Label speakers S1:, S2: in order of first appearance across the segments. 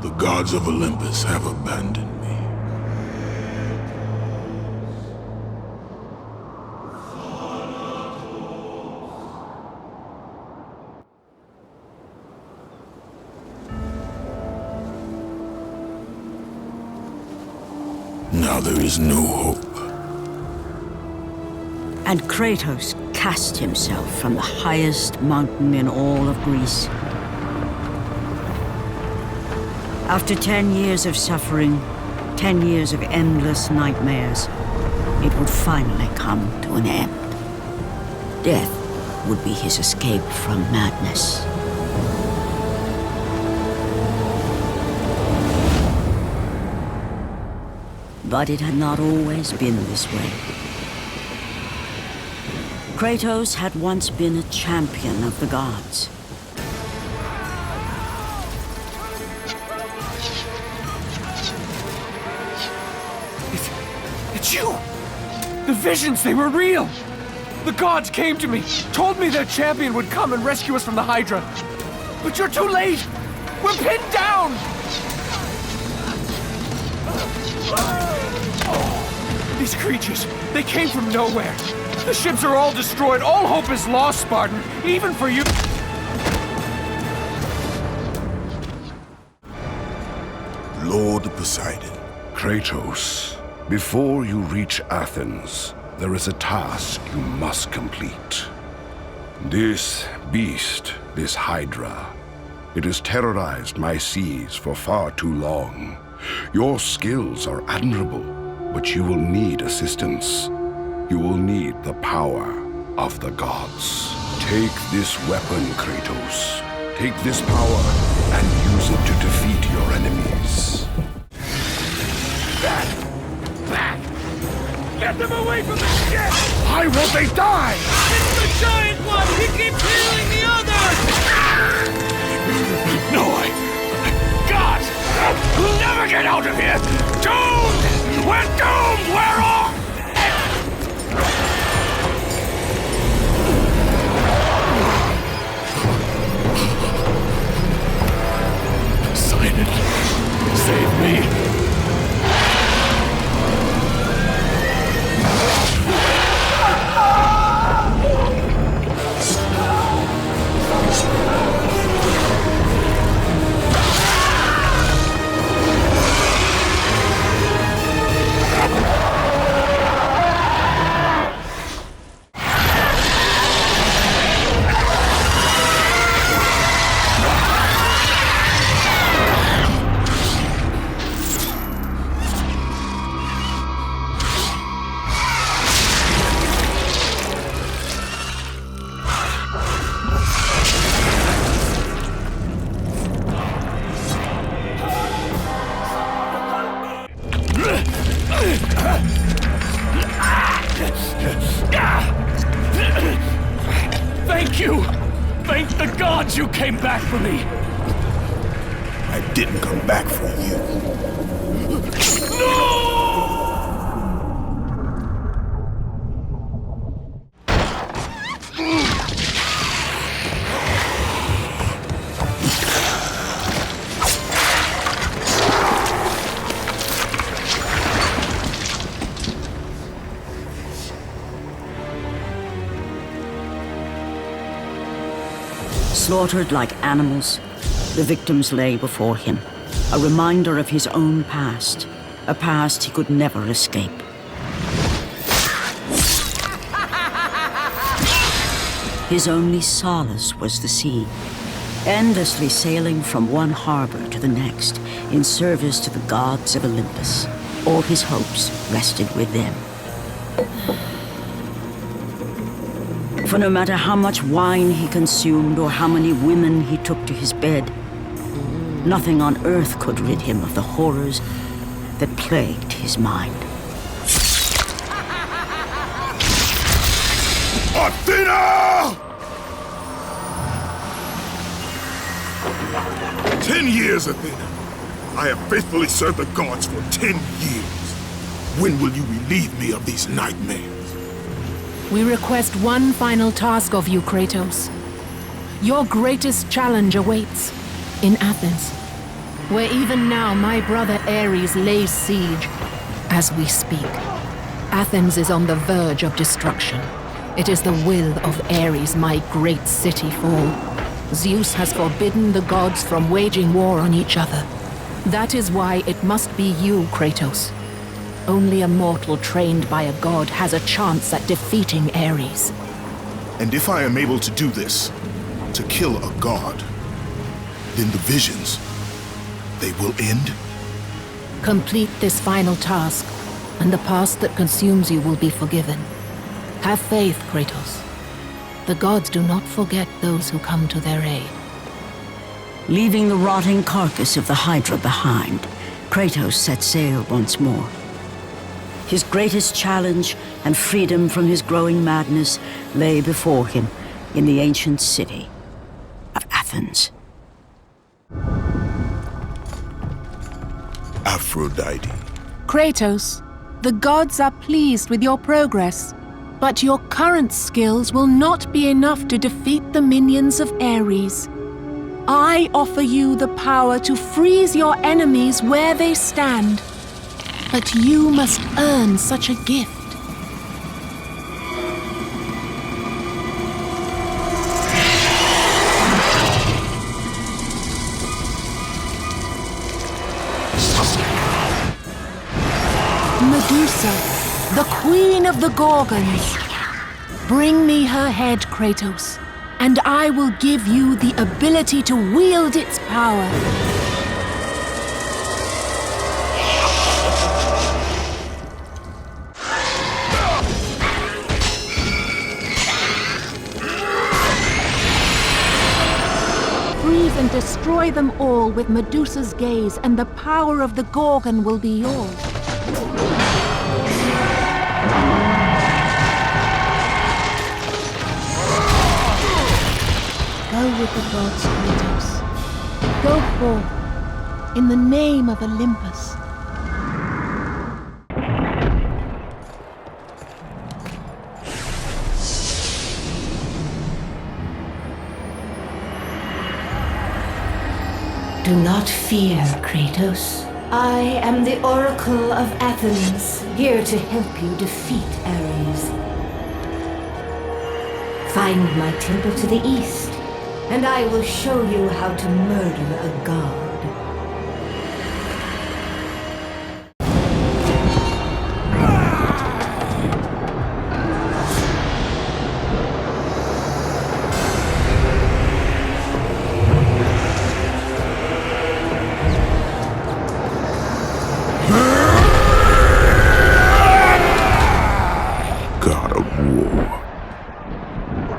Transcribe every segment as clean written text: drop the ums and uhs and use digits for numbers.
S1: The gods of Olympus have abandoned me. Now there is no hope.
S2: And Kratos cast himself from the highest mountain in all of Greece. After 10 years of suffering, 10 years of endless nightmares, it would finally come to an end. Death would be his escape from madness. But it had not always been this way. Kratos had once been a champion of the gods.
S3: It's you! The visions, they were real! The gods came to me, told me their champion would come and rescue us from the Hydra. But you're too late! We're pinned down! These creatures, they came from nowhere. The ships are all destroyed. All hope is lost, Spartan. Even for you.
S1: Lord Poseidon.
S4: Kratos, before you reach Athens, there is a task you must complete. This beast, this Hydra, it has terrorized my seas for far too long. Your skills are admirable, but you will need assistance. You will need the power of the gods. Take this weapon, Kratos. Take this power and use it to defeat your enemies.
S3: Back! Get them away from the ship!
S4: Why won't they die?
S3: It's the giant one! He keeps healing the others! No, God! We'll never get out of here! Doomed! We're doomed! We're off! Poseidon, save me! Thank you! Thank the gods you came back for me!
S1: I didn't come back for you.
S3: No!
S2: Slaughtered like animals, the victims lay before him, a reminder of his own past, a past he could never escape. His only solace was the sea, endlessly sailing from one harbor to the next in service to the gods of Olympus. All his hopes rested with them. For no matter how much wine he consumed or how many women he took to his bed, nothing on earth could rid him of the horrors that plagued his mind.
S1: Athena! 10 years, Athena. I have faithfully served the gods for 10 years. When will you relieve me of these nightmares?
S5: We request one final task of you, Kratos. Your greatest challenge awaits in Athens. where even now my brother Ares lays siege. As we speak, Athens is on the verge of destruction. It is the will of Ares my great city fall. Zeus has forbidden the gods from waging war on each other. That is why it must be you, Kratos. Only a mortal trained by a god has a chance at defeating Ares.
S1: And if I am able to do this, to kill a god, then the visions, they will end?
S5: Complete this final task, and the past that consumes you will be forgiven. Have faith, Kratos. The gods do not forget those who come to their aid.
S2: Leaving the rotting carcass of the Hydra behind, Kratos set sail once more. His greatest challenge and freedom from his growing madness lay before him in the ancient city of Athens.
S1: Aphrodite.
S5: Kratos, the gods are pleased with your progress, but your current skills will not be enough to defeat the minions of Ares. I offer you the power to freeze your enemies where they stand, but you must earn such a gift. Medusa, the queen of the Gorgons. Bring me her head, Kratos, and I will give you the ability to wield its power. Freeze and destroy them all with Medusa's gaze, and the power of the Gorgon will be yours. Go with the gods, Kratos. Go forth, in the name of Olympus.
S6: Do not fear, Kratos. I am the Oracle of Athens, here to help you defeat Ares. Find my temple to the east, and I will show you how to murder a god.
S1: God of war,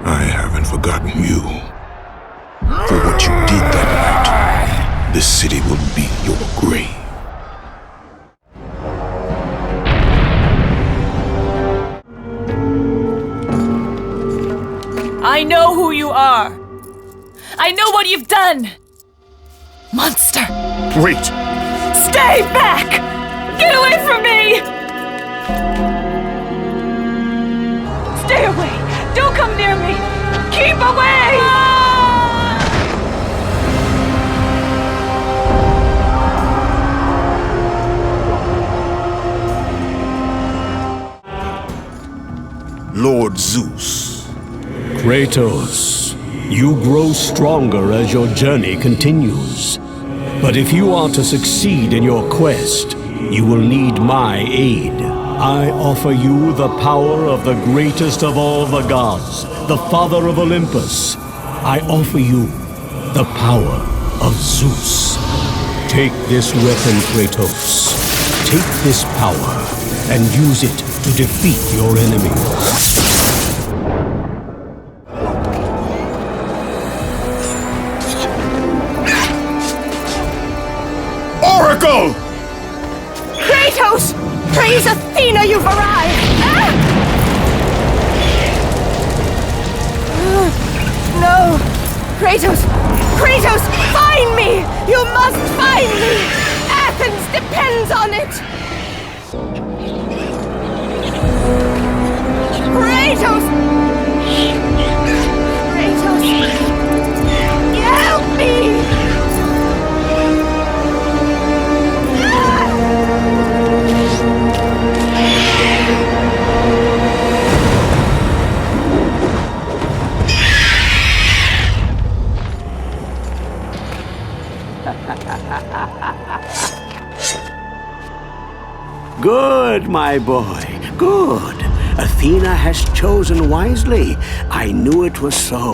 S1: I haven't forgotten you. For what you did that night, this city will be your grave.
S7: I know who you are. I know what you've done. Monster.
S1: Wait!
S7: Stay back! Get away from me! Stay away! Don't come near me! Keep away!
S1: Lord Zeus.
S8: Kratos, you grow stronger as your journey continues. But if you are to succeed in your quest, you will need my aid. I offer you the power of the greatest of all the gods, the father of Olympus. I offer you the power of Zeus. Take this weapon, Kratos. Take this power and use it to defeat your enemies.
S1: Oracle!
S7: Kratos! Praise Athena, you've arrived! No! Kratos! Kratos! Find me! You must find me! Athens depends on it! Kratos! Kratos! Help me!
S8: Good, my boy, good. Athena has chosen wisely. I knew it was so.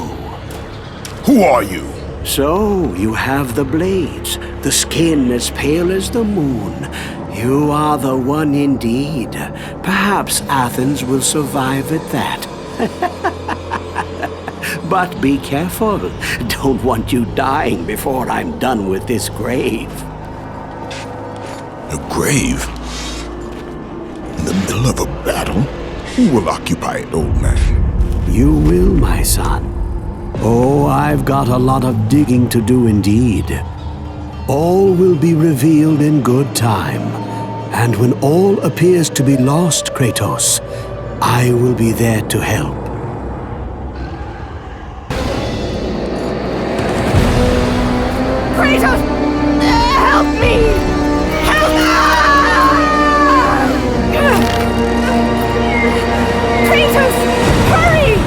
S1: Who are you?
S8: So, you have the blades, the skin as pale as the moon. You are the one indeed. Perhaps Athens will survive at that. But be careful. Don't want you dying before I'm done with this grave.
S1: A grave? In the middle of a battle? Who will occupy it, old man?
S8: You will, my son. Oh, I've got a lot of digging to do indeed. All will be revealed in good time. And when all appears to be lost, Kratos, I will be there to help.
S7: Kratos! Help me! Help me! Kratos! Hurry!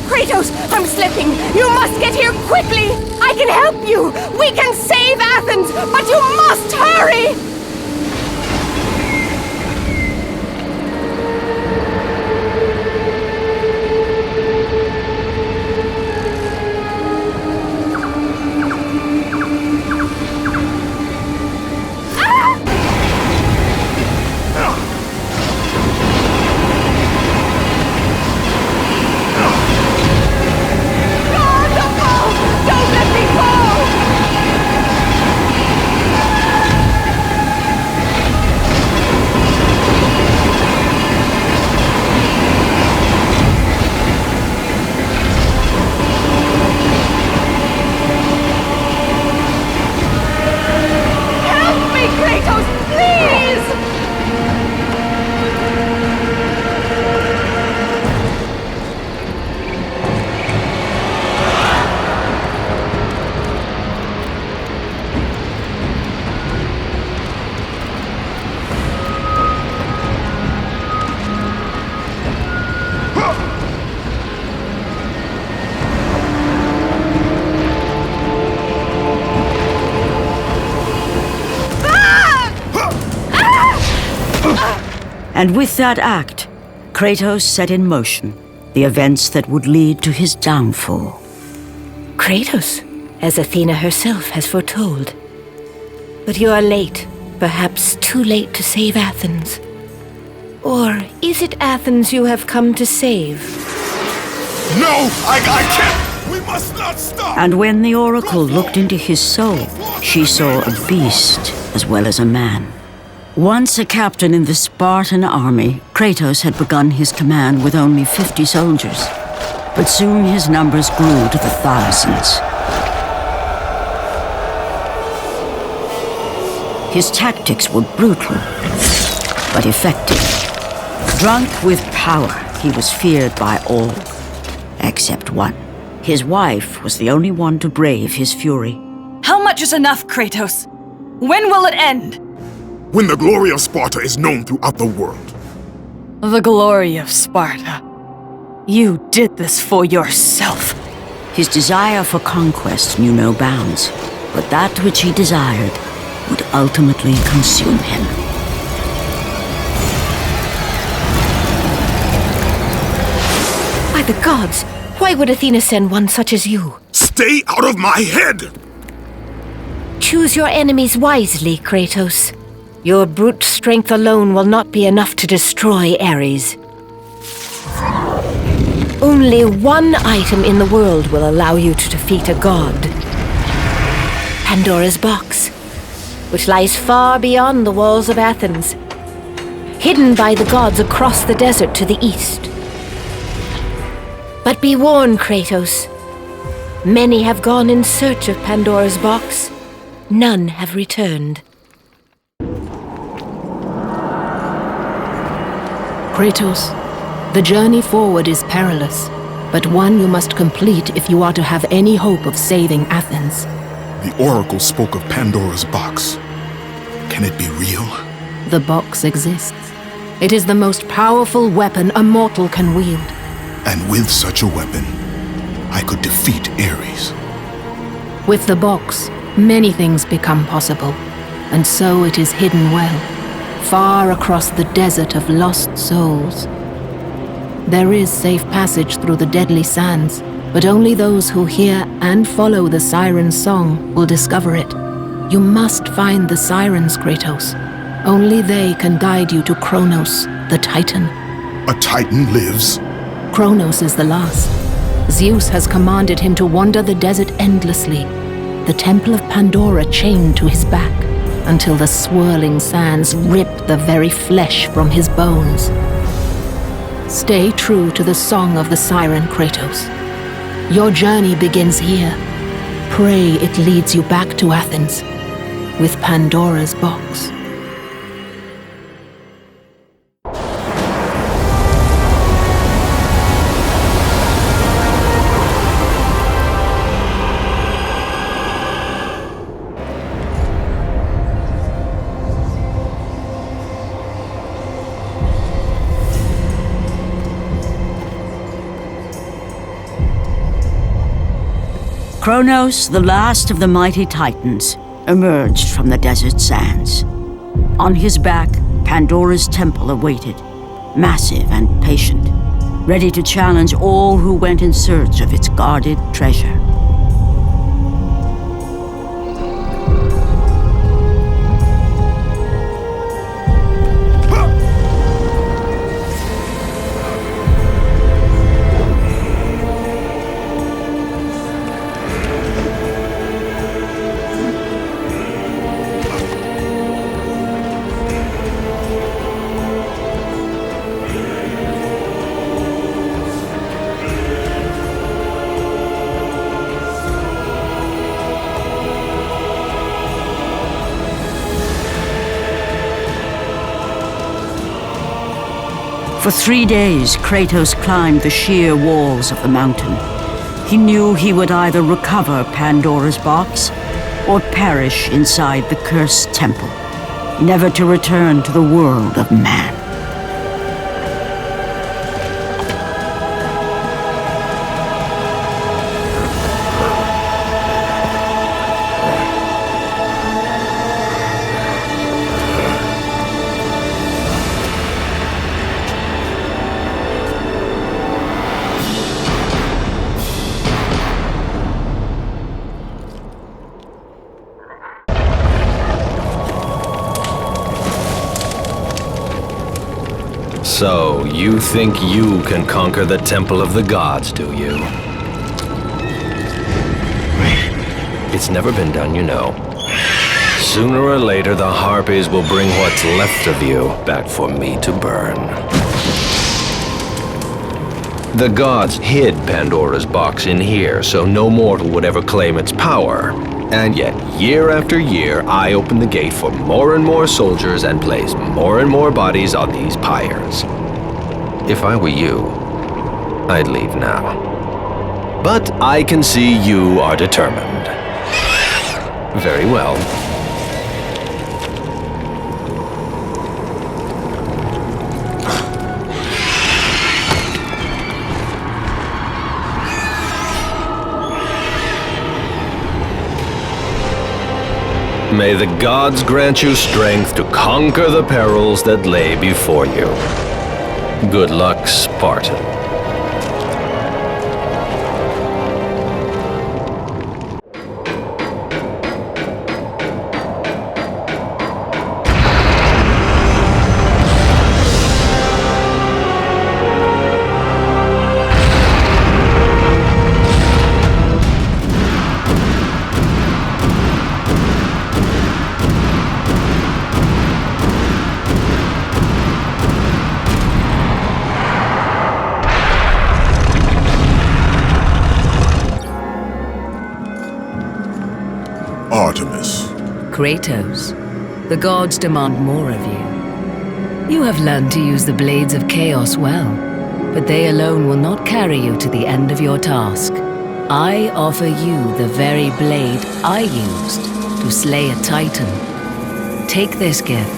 S7: Kratos, I'm slipping. You must get here quickly. I can help you. We can save Athens, but you must hurry. Don't let me fall! Help me, Kratos, please!
S2: And with that act, Kratos set in motion the events that would lead to his downfall.
S6: Kratos, as Athena herself has foretold. But you are late, perhaps too late to save Athens. Or is it Athens you have come to save?
S1: No! I can't! We must not stop!
S2: And when the Oracle looked into his soul, she saw a beast as well as a man. Once a captain in the Spartan army, Kratos had begun his command with only 50 soldiers. But soon his numbers grew to the thousands. His tactics were brutal, but effective. Drunk with power, he was feared by all, except one. His wife was the only one to brave his fury.
S9: How much is enough, Kratos? When will it end?
S1: When the glory of Sparta is known throughout the world.
S9: The glory of Sparta. You did this for yourself.
S2: His desire for conquest knew no bounds, but that which he desired would ultimately consume him.
S6: By the gods, why would Athena send one such as you?
S1: Stay out of my head!
S6: Choose your enemies wisely, Kratos. Your brute strength alone will not be enough to destroy Ares. Only one item in the world will allow you to defeat a god. Pandora's box, which lies far beyond the walls of Athens, hidden by the gods across the desert to the east. But be warned, Kratos. Many have gone in search of Pandora's box. None have returned.
S5: Kratos, the journey forward is perilous, but one you must complete if you are to have any hope of saving Athens.
S1: The Oracle spoke of Pandora's box. Can it be real?
S5: The box exists. It is the most powerful weapon a mortal can wield.
S1: And with such a weapon, I could defeat Ares.
S5: With the box, many things become possible, and so it is hidden well, far across the desert of lost souls. There is safe passage through the deadly sands, but only those who hear and follow the siren's song will discover it. You must find the sirens, Kratos. Only they can guide you to Kronos, the Titan.
S1: A Titan lives?
S5: Kronos is the last. Zeus has commanded him to wander the desert endlessly, the temple of Pandora chained to his back, until the swirling sands rip the very flesh from his bones. Stay true to the song of the siren, Kratos. Your journey begins here. Pray it leads you back to Athens, with Pandora's box.
S2: Kronos, the last of the mighty Titans, emerged from the desert sands. On his back, Pandora's temple awaited, massive and patient, ready to challenge all who went in search of its guarded treasure. For 3 days, Kratos climbed the sheer walls of the mountain. He knew he would either recover Pandora's box or perish inside the cursed temple, never to return to the world of man.
S10: So, you think you can conquer the Temple of the Gods, do you? It's never been done, you know. Sooner or later, the Harpies will bring what's left of you back for me to burn. The gods hid Pandora's box in here, so no mortal would ever claim its power. And yet, year after year, I open the gate for more and more soldiers and place more and more bodies on these pyres. If I were you, I'd leave now. But I can see you are determined. Very well. May the gods grant you strength to conquer the perils that lay before you. Good luck, Spartan.
S1: Artemis.
S11: Kratos, the gods demand more of you. You have learned to use the blades of chaos well, but they alone will not carry you to the end of your task. I offer you the very blade I used to slay a Titan. Take this gift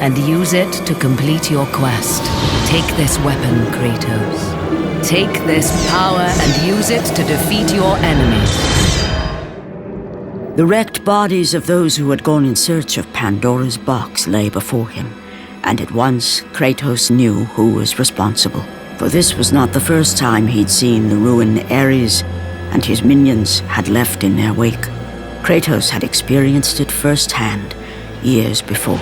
S11: and use it to complete your quest. Take this weapon, Kratos. Take this power and use it to defeat your enemies.
S2: The wrecked bodies of those who had gone in search of Pandora's box lay before him, and at once Kratos knew who was responsible. For this was not the first time he'd seen the ruin Ares and his minions had left in their wake. Kratos had experienced it firsthand years before.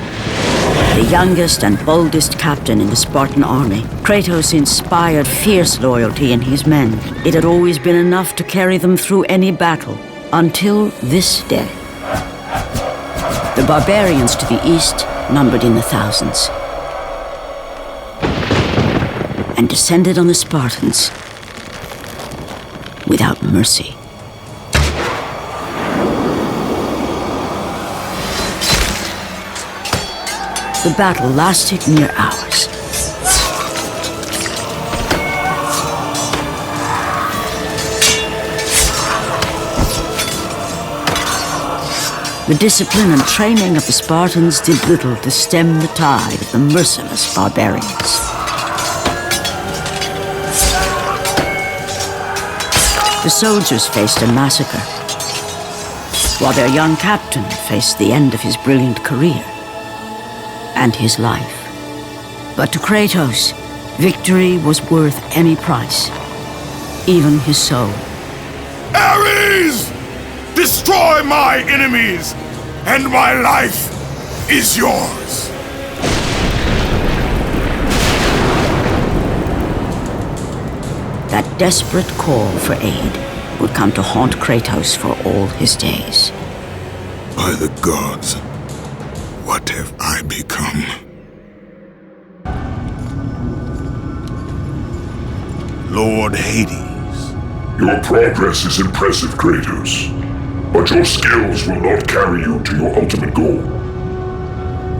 S2: The youngest and boldest captain in the Spartan army, Kratos inspired fierce loyalty in his men. It had always been enough to carry them through any battle, until this day. The barbarians to the east numbered in the thousands, and descended on the Spartans without mercy. The battle lasted near hours. The discipline and training of the Spartans did little to stem the tide of the merciless barbarians. The soldiers faced a massacre, while their young captain faced the end of his brilliant career and his life. But to Kratos, victory was worth any price, even his soul.
S1: Ares! Destroy my enemies, and my life is yours.
S2: That desperate call for aid would come to haunt Kratos for all his days.
S1: By the gods, what have I become? Lord Hades.
S12: Your progress is impressive, Kratos. But your skills will not carry you to your ultimate goal.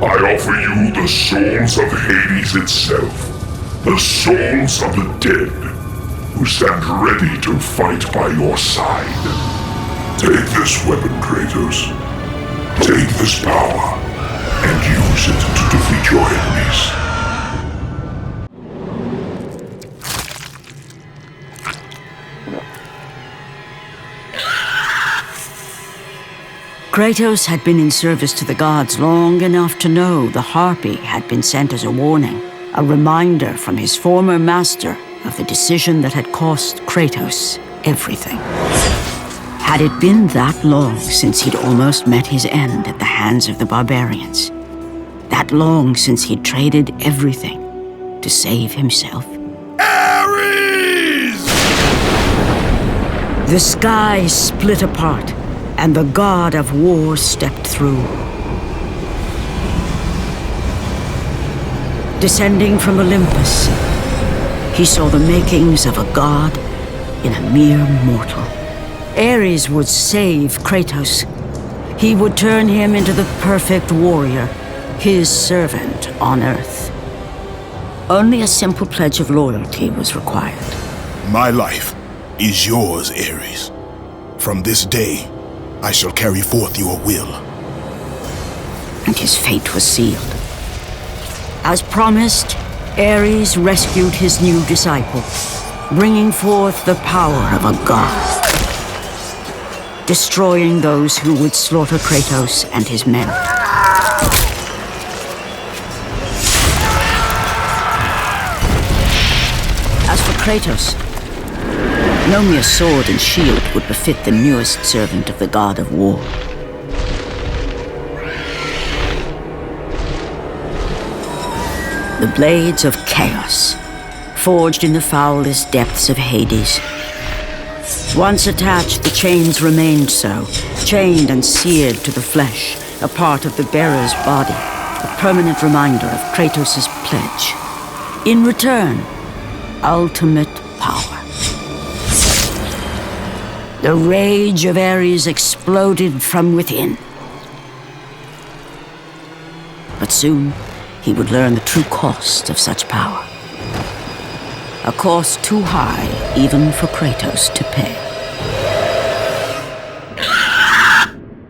S12: I offer you the souls of Hades itself. The souls of the dead, who stand ready to fight by your side. Take this weapon, Kratos. Take this power, and use it to defeat your enemies.
S2: Kratos had been in service to the gods long enough to know the Harpy had been sent as a warning, a reminder from his former master of the decision that had cost Kratos everything. Had it been that long since he'd almost met his end at the hands of the barbarians? That long since he'd traded everything to save himself?
S1: Ares!
S2: The sky split apart, and the god of war stepped through. Descending from Olympus, he saw the makings of a god in a mere mortal. Ares would save Kratos. He would turn him into the perfect warrior, his servant on Earth. Only a simple pledge of loyalty was required.
S1: My life is yours, Ares. From this day, I shall carry forth your will.
S2: And his fate was sealed. As promised, Ares rescued his new disciple, bringing forth the power of a god, destroying those who would slaughter Kratos and his men. As for Kratos, no mere sword and shield would befit the newest servant of the god of war. The blades of chaos, forged in the foulest depths of Hades. Once attached, the chains remained so, chained and seared to the flesh, a part of the bearer's body, a permanent reminder of Kratos' pledge. In return, ultimate power. The rage of Ares exploded from within. But soon, he would learn the true cost of such power. A cost too high even for Kratos to pay.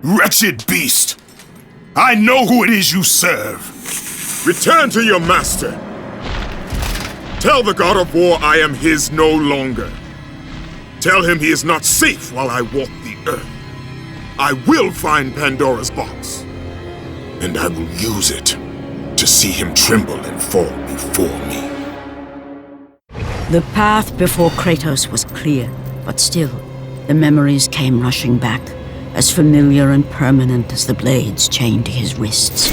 S1: Wretched beast! I know who it is you serve. Return to your master. Tell the god of war I am his no longer. Tell him he is not safe while I walk the earth. I will find Pandora's box, and I will use it to see him tremble and fall before me.
S2: The path before Kratos was clear, but still, the memories came rushing back, as familiar and permanent as the blades chained to his wrists.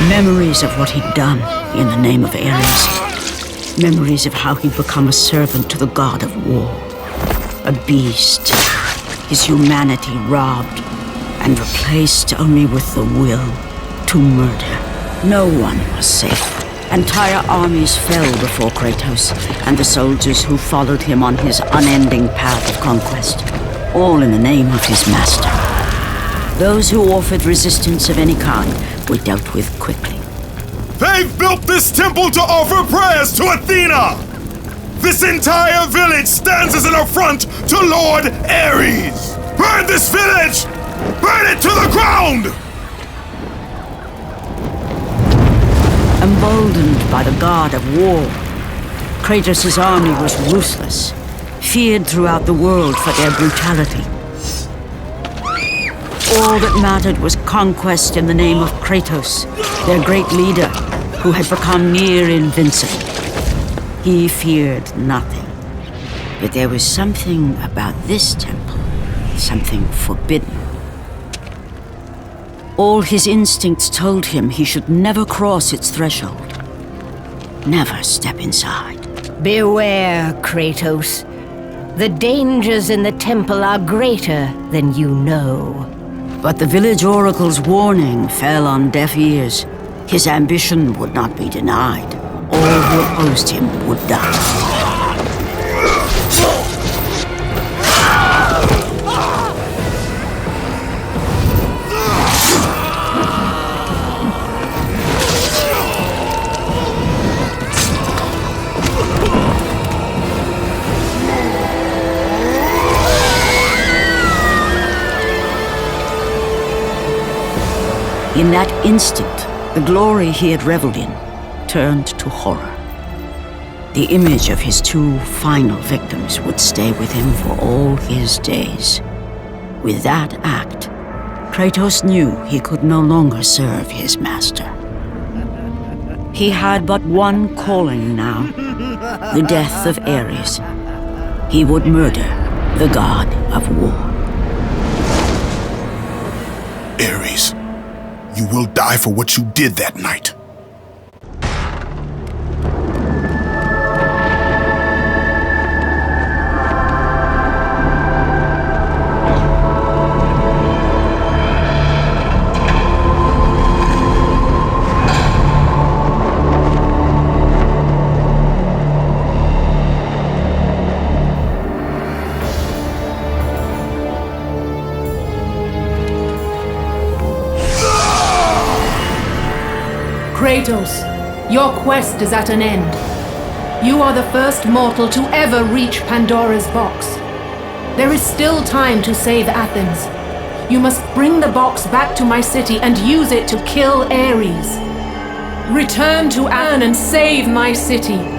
S2: Memories of what he'd done in the name of Ares. Memories of how he'd become a servant to the god of war. A beast, his humanity robbed and replaced only with the will to murder. No one was safe. Entire armies fell before Kratos and the soldiers who followed him on his unending path of conquest, all in the name of his master. Those who offered resistance of any kind were dealt with quickly.
S1: They've built this temple to offer prayers to Athena! This entire village stands as an affront to Lord Ares! Burn this village! Burn it to the ground!
S2: Emboldened by the god of war, Kratos' army was ruthless, feared throughout the world for their brutality. All that mattered was conquest in the name of Kratos, their great leader, who had become near invincible. He feared nothing. But there was something about this temple, something forbidden. All his instincts told him he should never cross its threshold. Never step inside.
S6: Beware, Kratos. The dangers in the temple are greater than you know.
S2: But the village oracle's warning fell on deaf ears. His ambition would not be denied. All who opposed him would die. In that instant, the glory he had reveled in turned to horror. The image of his two final victims would stay with him for all his days. With that act, Kratos knew he could no longer serve his master. He had but one calling now, the death of Ares. He would murder the god of war.
S1: Ares, you will die for what you did that night.
S5: Kratos, your quest is at an end. You are the first mortal to ever reach Pandora's box. There is still time to save Athens. You must bring the box back to my city and use it to kill Ares. Return to Anne and save my city.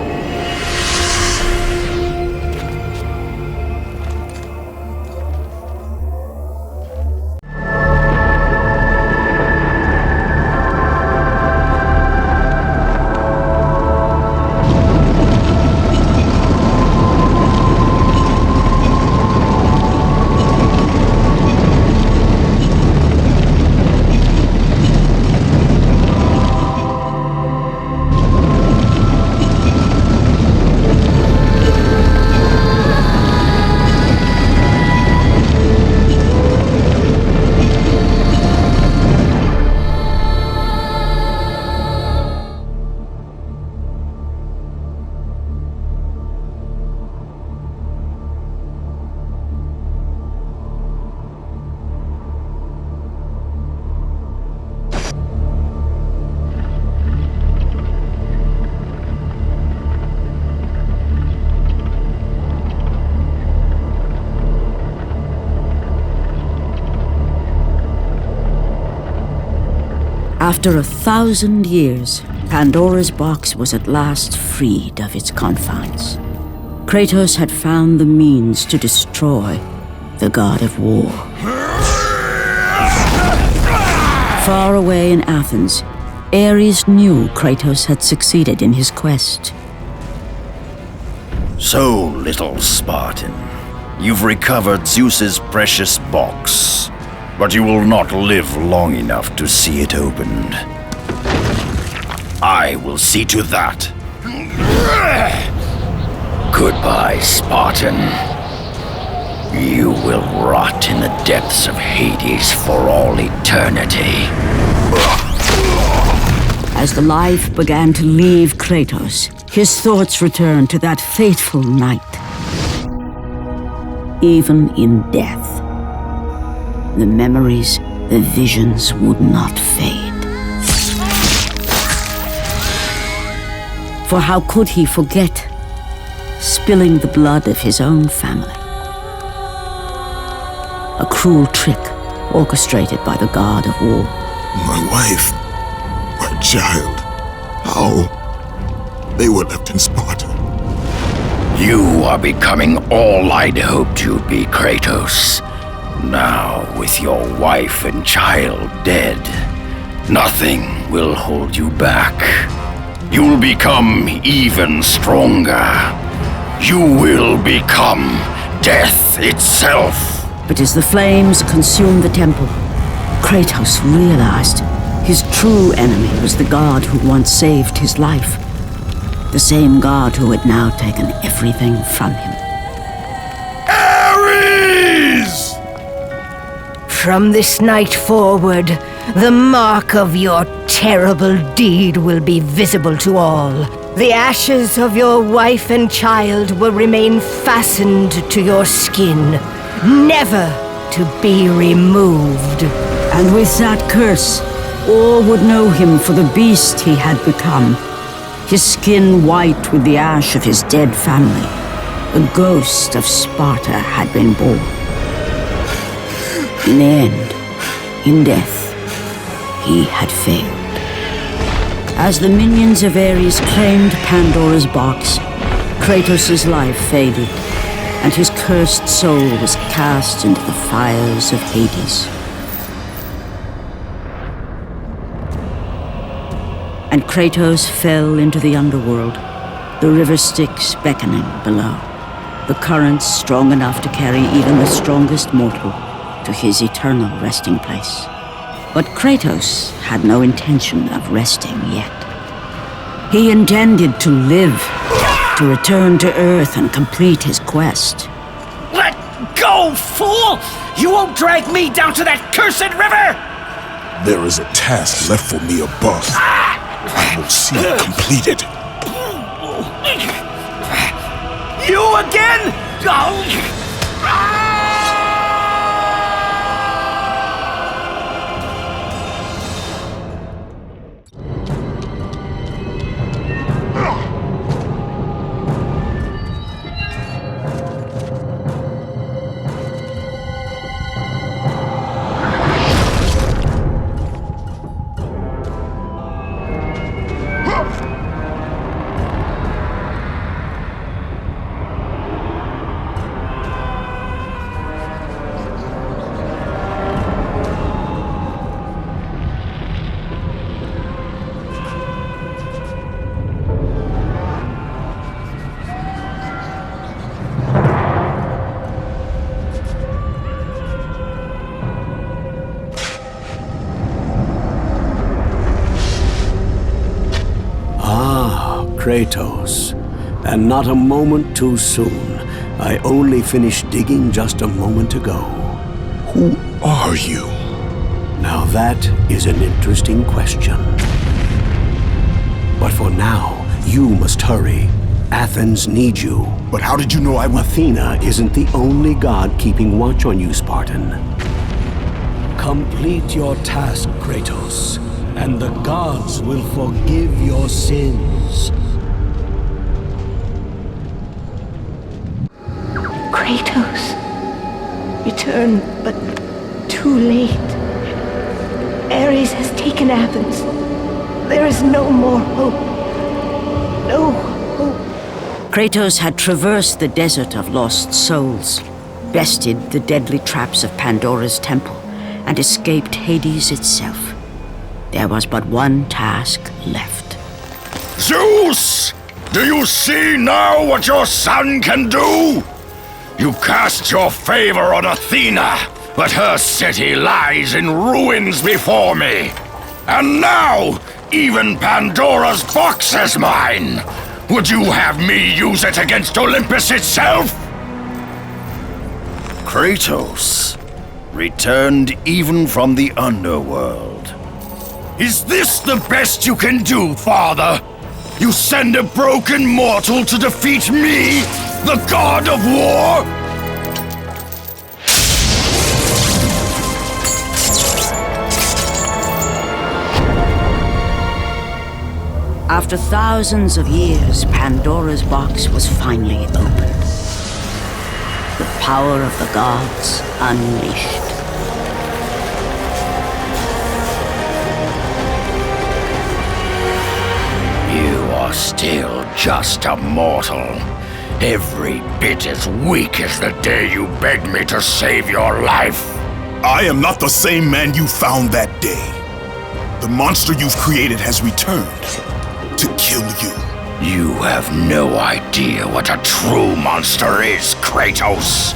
S2: After 1,000 years, Pandora's box was at last freed of its confines. Kratos had found the means to destroy the god of war. Far away in Athens, Ares knew Kratos had succeeded in his quest.
S13: So, little Spartan, you've recovered Zeus's precious box, but you will not live long enough to see it opened. I will see to that. Goodbye, Spartan. You will rot in the depths of Hades for all eternity.
S2: As the life began to leave Kratos, his thoughts returned to that fateful night. Even in death, the memories, the visions would not fade. For how could he forget spilling the blood of his own family? A cruel trick orchestrated by the god of war.
S1: My wife, my child, how? They were left in Sparta.
S13: You are becoming all I'd hoped you'd be, Kratos. Now, with your wife and child dead, nothing will hold you back. You'll become even stronger. You will become death itself.
S2: But as the flames consumed the temple, Kratos realized his true enemy was the god who once saved his life. The same god who had now taken everything from him.
S13: Ares!
S6: From this night forward, the mark of your terrible deed will be visible to all. The ashes of your wife and child will remain fastened to your skin, never to be removed.
S2: And with that curse, all would know him for the beast he had become. His skin white with the ash of his dead family. The ghost of Sparta had been born. In the end, in death, he had failed. As the minions of Ares claimed Pandora's box, Kratos' life faded, and his cursed soul was cast into the fires of Hades. And Kratos fell into the underworld, the river Styx beckoning below, the currents strong enough to carry even the strongest mortal to his eternal resting place. But Kratos had no intention of resting yet. He intended to live, to return to Earth and complete his quest.
S14: Let go, fool! You won't drag me down to that cursed river!
S1: There is a task left for me above. I will see it completed.
S14: You again?
S8: Kratos, and not a moment too soon. I only finished digging just a moment ago.
S1: Who are you?
S8: Now that is an interesting question. But for now, you must hurry. Athens needs you.
S1: But how did you know I would?
S8: Athena isn't the only god keeping watch on you, Spartan. Complete your task, Kratos, and the gods will forgive your sins.
S6: Kratos, return, but too late. Ares has taken Athens. There is no more hope. No hope.
S2: Kratos had traversed the desert of lost souls, bested the deadly traps of Pandora's temple, and escaped Hades itself. There was but one task left.
S13: Zeus! Do you see now what your son can do? You cast your favor on Athena, but her city lies in ruins before me. And now, even Pandora's box is mine. Would you have me use it against Olympus itself?
S15: Kratos, returned even from the underworld.
S13: Is this the best you can do, father? You send a broken mortal to defeat me, the god of war?
S2: After thousands of years, Pandora's box was finally opened. The power of the gods unleashed.
S13: You are still just a mortal. Every bit as weak as the day you begged me to save your life.
S1: I am not the same man you found that day. The monster you've created has returned to kill you.
S13: You have no idea what a true monster is, Kratos.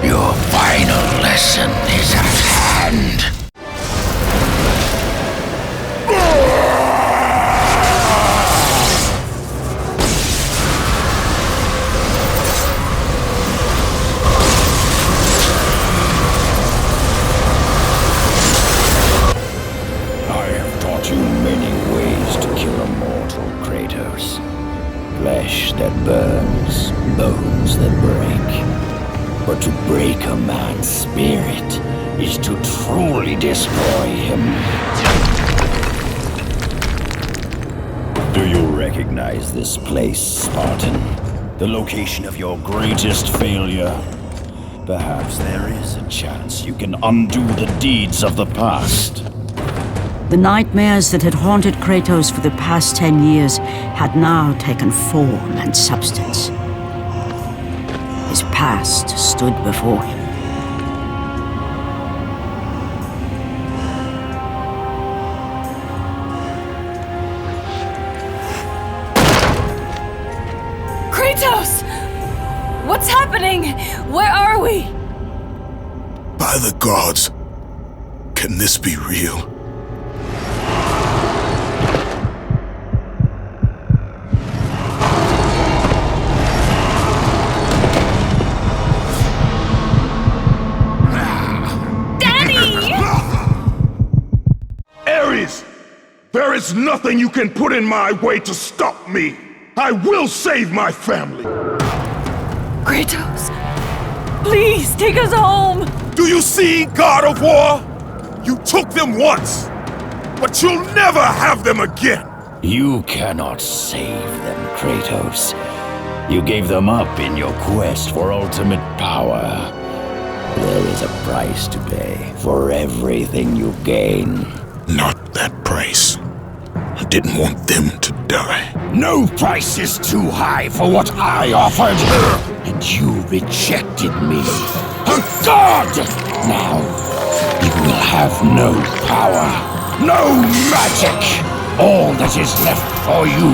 S13: Your final lesson is at hand.
S15: Flesh that burns, bones that break. But to break a man's spirit is to truly destroy him. Do you recognize this place, Spartan? The location of your greatest failure? Perhaps there is a chance you can undo the deeds of the past.
S2: The nightmares that had haunted Kratos for the past 10 years had now taken form and substance. His past stood before him.
S9: Kratos! What's happening? Where are we?
S1: By the gods, can this be real? There is nothing you can put in my way to stop me. I will save my family.
S9: Kratos, please take us home.
S1: Do you see, God of War? You took them once, but you'll never have them again.
S15: You cannot save them, Kratos. You gave them up in your quest for ultimate power. There is a price to pay for everything you gain.
S1: Not that price. I didn't want them to die.
S13: No price is too high for what I offered.
S15: And you rejected me.
S13: A god!
S15: Now, you will have no power.
S13: No magic! All that is left for you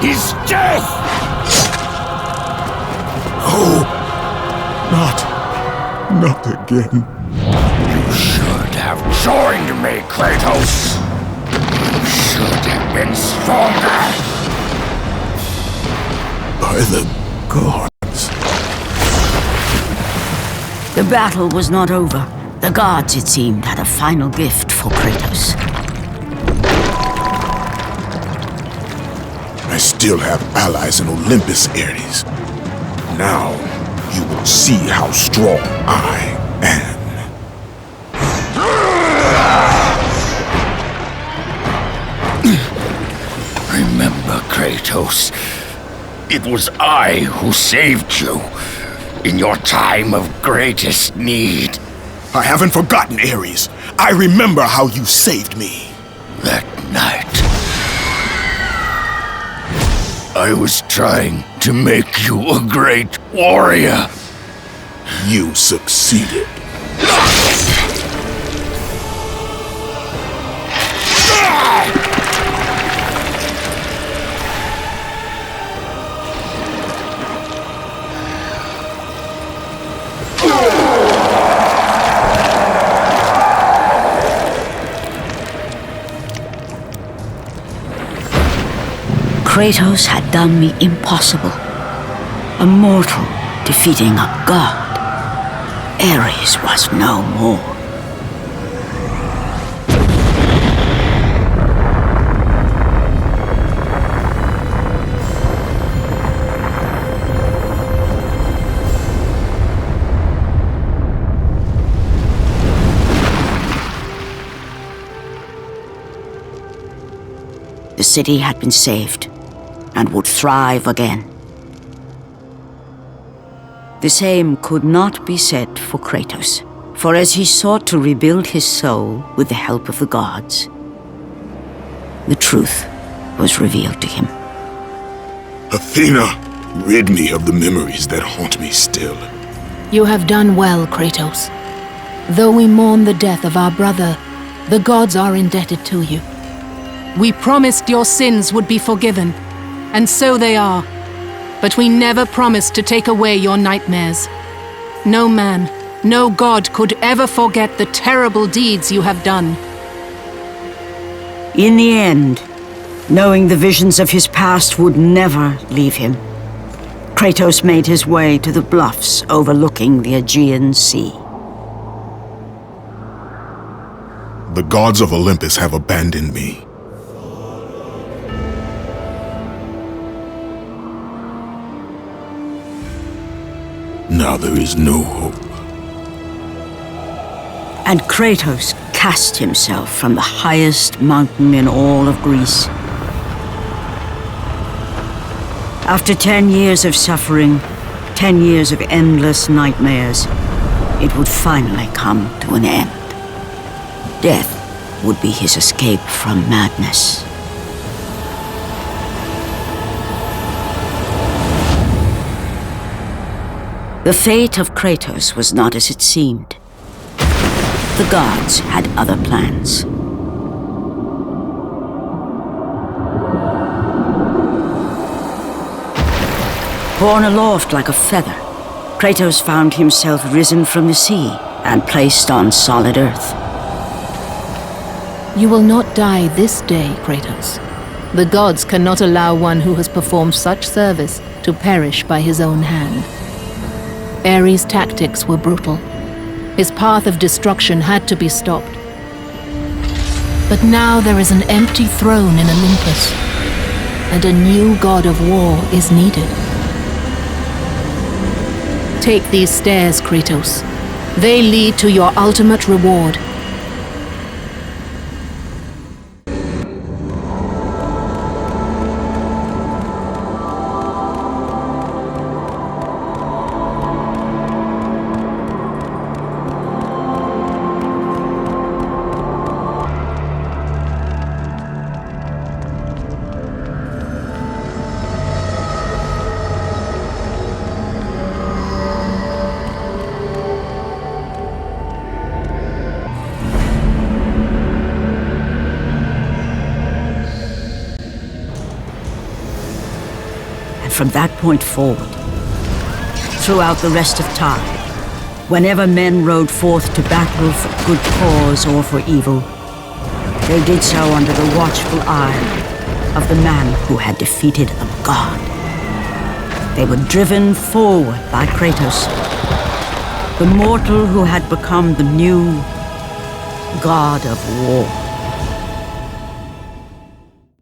S13: is death!
S1: Oh, not again.
S13: You should have joined me, Kratos. You should have been stronger.
S1: By the gods.
S2: The battle was not over. The gods, it seemed, had a final gift for Kratos.
S1: I still have allies in Olympus, Ares. Now, you will see how strong I am.
S13: Remember, Kratos. Kratos. It was I who saved you in your time of greatest need.
S1: I haven't forgotten, Ares. I remember how you saved me.
S13: That night, I was trying to make you a great warrior.
S1: You succeeded.
S2: Kratos had done the impossible. A mortal defeating a god. Ares was no more. The city had been saved and would thrive again. The same could not be said for Kratos, for as he sought to rebuild his soul with the help of the gods, the truth was revealed to him.
S1: Athena, rid me of the memories that haunt me still.
S5: You have done well, Kratos. Though we mourn the death of our brother, the gods are indebted to you. We promised your sins would be forgiven, and so they are. But we never promised to take away your nightmares. No man, no god could ever forget the terrible deeds you have done.
S2: In the end, knowing the visions of his past would never leave him, Kratos made his way to the bluffs overlooking the Aegean Sea.
S1: The gods of Olympus have abandoned me. Now there is no hope.
S2: And Kratos cast himself from the highest mountain in all of Greece. After 10 years of suffering, 10 years of endless nightmares, it would finally come to an end. Death would be his escape from madness. The fate of Kratos was not as it seemed. The gods had other plans. Borne aloft like a feather, Kratos found himself risen from the sea and placed on solid earth.
S5: You will not die this day, Kratos. The gods cannot allow one who has performed such service to perish by his own hand. Ares' tactics were brutal. His path of destruction had to be stopped. But now there is an empty throne in Olympus, and a new god of war is needed. Take these stairs, Kratos. They lead to your ultimate reward.
S2: From that point forward, throughout the rest of time, whenever men rode forth to battle for good cause or for evil, they did so under the watchful eye of the man who had defeated a god. They were driven forward by Kratos, the mortal who had become the new god of war.